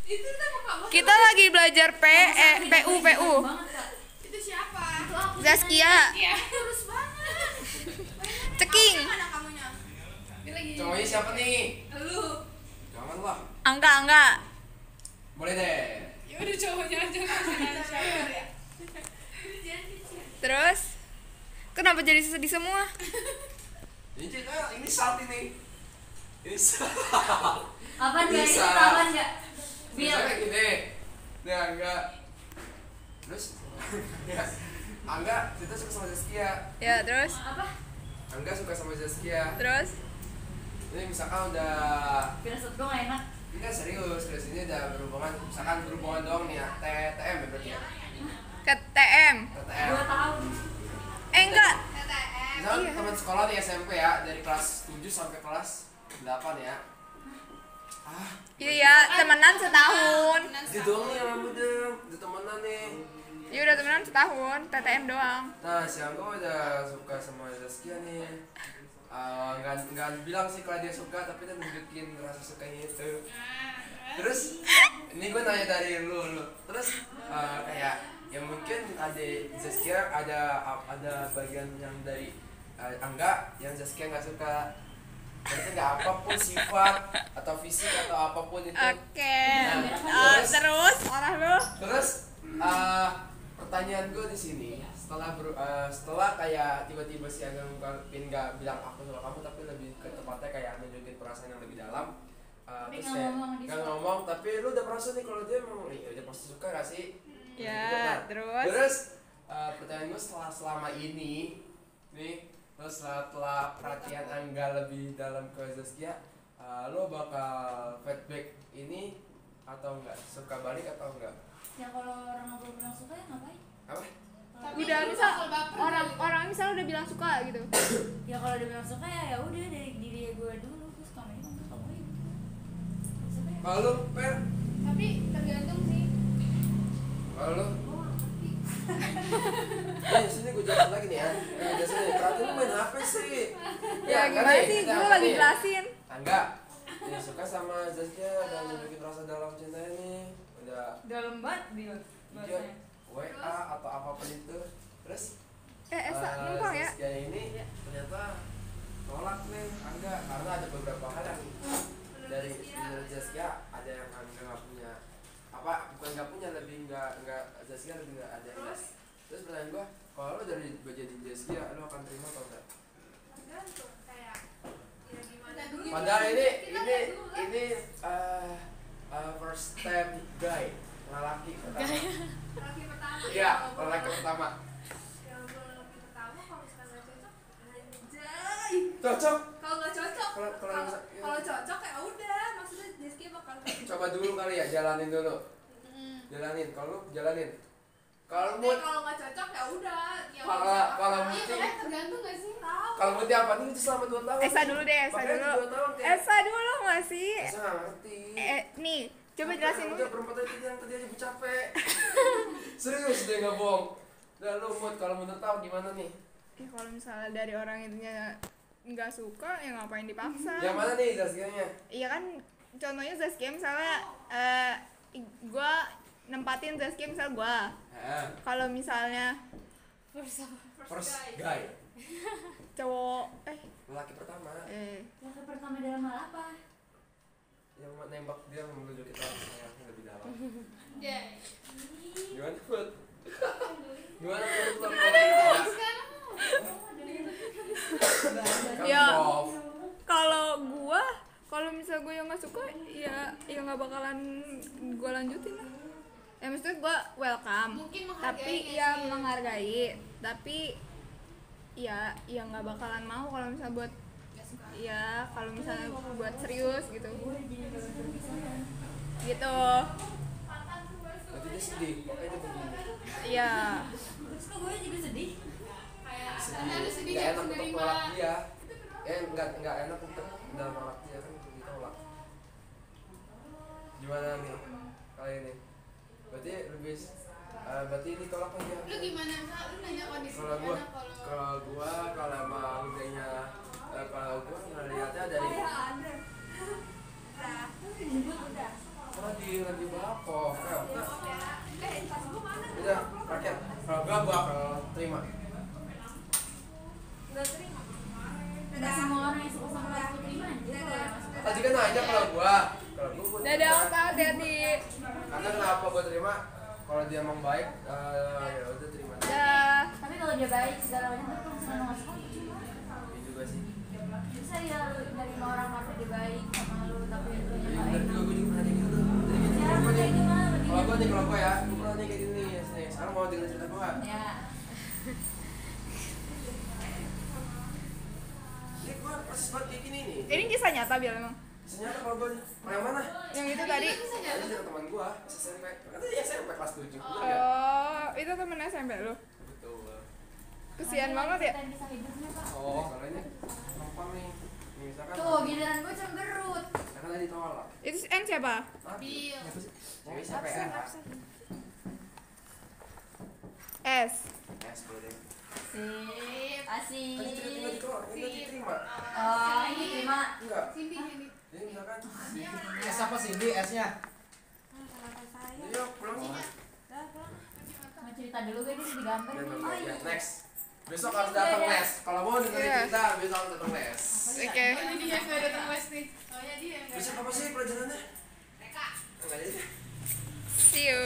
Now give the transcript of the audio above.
Itu sama kamu. Kita lagi belajar PU. Itu siapa? Zaskia. Iya. Terus banget. Ceking. Mana kamunya? Dia lagi. Cowoknya siapa nih? Lu. Janganlah. Angga. Boleh deh. Ya udah cowoknya aja kan siapa ya? Terus kenapa jadi sedih semua? Ini cerita ini saat ini. Ini saat. Apaan Bisa. guys? Itu apaan enggak? Biar kayak gini. Nah, enggak. Terus ya. Angga, kita suka sama Zaskia. Ya, terus Apa? Angga suka sama Zaskia. terus Ini misalkan udah Firasat gue gak enak. enggak serius, terus ini udah berhubungan, misalkan berhubungan doang nih ya, TTM ya berarti ya? ke TM. TTM. 2 tahun. Enggak. TTM. Misalkan Iya. teman sekolah nih SMP ya, dari kelas 7 sampai kelas 8 ya. Iya, temenan setahun. Dia doang nih yang udah temenan nih. Ya udah temenan setahun, TTM doang. Nah, si Angga udah suka sama Zaskia nih. Nggak bilang sih kalau dia suka, tapi dia nunjukin rasa sukanya itu. Terus ini gue nanya dari lu. Terus kayak yang mungkin ada Zaskia ada bagian yang dari Angga yang Zaskia nggak suka. Berarti nggak apapun sifat atau fisik atau apapun itu. Oke. Nah, Terus orang lu. Terus pertanyaan gue di sini setelah kayak tiba-tiba si Angga mungkin nggak bilang aku sama kamu, tapi lebih ke tepatnya kayak nunjukin perasaan yang lebih dalam. Tapi Terus nggak kayak ngomong di nggak sekolah. ngomong, tapi lu udah merasa nih kalau dia emang udah pasti suka gak sih? Ya, Nah, terus terus pertanyaan gue selama ini nih, terus setelah perhatian Angga lebih dalam ke Zaskia, lo bakal feedback ini atau enggak, suka balik atau enggak? Ya kalau orang belum bilang suka ya ngapain? Apa? udah misal orang misal udah bilang suka gitu. Ya kalau dia bilang suka ya udah dari diri gue dulu, terus kamu ini kamu ini. Suka ya. Kalau lu, Per? Tapi tergantung sih. Kalau lu? Oh, ngerti. Sini gue jelasin lagi nih ya. Biasanya perhatian lu main HP sih. Ya kan gimana nih, sih? kita Gue apa lagi nih? jelasin. Angga, ya suka sama Zaskia dan nunjukin rasa dalam cintanya nih. Udah Dalam banget dia bahasanya. WA atau apapun itu. Terus Esa, numpang ya. Zaskia ini ternyata nolak nih Angga karena ada beberapa hal yang dari Zaskia ada yang Angga nggak punya, bukan nggak punya, lebih nggak Zaskia lebih nggak ada yang. Terus pertanyaan gua, kalau lo dari jadi Zaskia lo akan terima atau enggak? Tergantung kayak ya gimana dulu. Padahal ini first step guy, lelaki pertama. Laki pertama. Iya, lelaki pertama. Yang gue laki pertama kalau misalnya nggak cocok, anjay. Cocok. Kalau nggak cocok, Kalau- ya. kalau cocok ya udah, maksudnya Zaskia bakal. Coba dulu kali ya, jalanin dulu. Jalanin, kalau lu jalanin. Kalau mood, Kalau nggak cocok ya udah. Ya Kalau iya, mungkin- makanya tergantung nggak sih? Tahu. kalau mood apa nih itu selama 2 tahun. Esa dulu deh, Esa Makanya dulu. 2 tahun kayak. Esa dulu nggak sih? Esa nggak ngerti. Nih, coba jelasin dulu. Udah perempuan tadi yang tadi aja gue capek. Serius deh nggak bohong. Udah lu mood, kalau menurut tahu gimana nih? Ya kalau misalnya dari orang itunya nggak suka, ya ngapain dipaksa? Yang mana nih Zaskianya? Iya kan, contohnya Zaskia misalnya, gue nempatin Zaskia misal gue. Kalau misalnya First guy, cowok, lelaki pertama Yang pertama dalam hal apa? yang nembak dia menuju kita yang lebih dalam. Ya. Gimana Put? Gimana Put? Ya. Kalau misal gue yang nggak suka, ya nggak bakalan gue lanjutin lah. Ya maksudnya gue welcome, Mungkin menghargai tapi nggak ya sih? menghargai, tapi ya nggak bakalan mau kalau misal buat Nggak suka. ya kalau misalnya buat serius gitu Gue jadi dalam perpisahan. gitu Nanti dia sedih, makanya dia begini. ya. Terus kok gue juga sedih? Kayak Sedih, ada sedih nggak yang enak untuk menerima. nolak dia. Nggak enak untuk nolak dia kan untuk ditolak. Gimana nih kali ini? Berarti lebih berarti ditolak aja. Lu gimana? Misal lu nanya kondisi Kalau gimana gua kalau emang udahnya kalau gua ngeliatnya dari lagi bapok. Tas gua mana? Udah, rakyat. Kalau gua bakal terima. Nggak terima. Nggak semua orang yang suka sama lagu terima aja kalau yang nggak suka. Tadi kan nanya kalau gua terima. Dadah Oka, hati-hati. Karena kenapa gua terima? Kalau dia emang baik, ya udah terima. Dah. Tapi kalau dia baik segala macam tapi kalau misalnya lo nggak suka cuma Ini juga sih. bisa ya lu nerima orang karena dia baik sama lu tapi lu nya nggak Bener enak. juga, gua juga pernah kayak gitu. Ya kayak gimana Kalau gua mendingan. ya, gua pernah nih kayak gini nih. Sekarang mau dengar cerita gua nggak? Ya. Ini gua persis banget kayak gini nih. Ini kisah nyata Bil emang. Ternyata kalau gua nih, yang mana? Yang itu tadi. Ini cerita teman gua, SMP. Katanya dia SMP kelas 7. Oh, itu temen SMP lu. Betul. Kesian banget ya. Ceritain kisah hidupnya Pak. Oh, kalau ini numpang nih. Nih, misalkan Tuh giliran gue cemberut. Karena tadi ditolak. Itu N siapa? Bil. Cewek siapa ya? S. Ya, sepuluh deh. Sip. Asik. Tadi tidak diterima, ini diterima. Oh ini terima. Enggak. Simpi ini. Jadi misalkan, S apa sih di S-nya? iya pulang. Dah pulang. Mau cerita dulu gue ini digambar. Dan Oh ya, iya. next. Besok harus datang les. Kalau mau dengerin Iya. cerita, besok harus datang les. Oke. Oh jadi dia nggak datang les nih. Oh ya dia nggak. Besok apa sih pelajarannya? Reka. Enggak jadi. See you.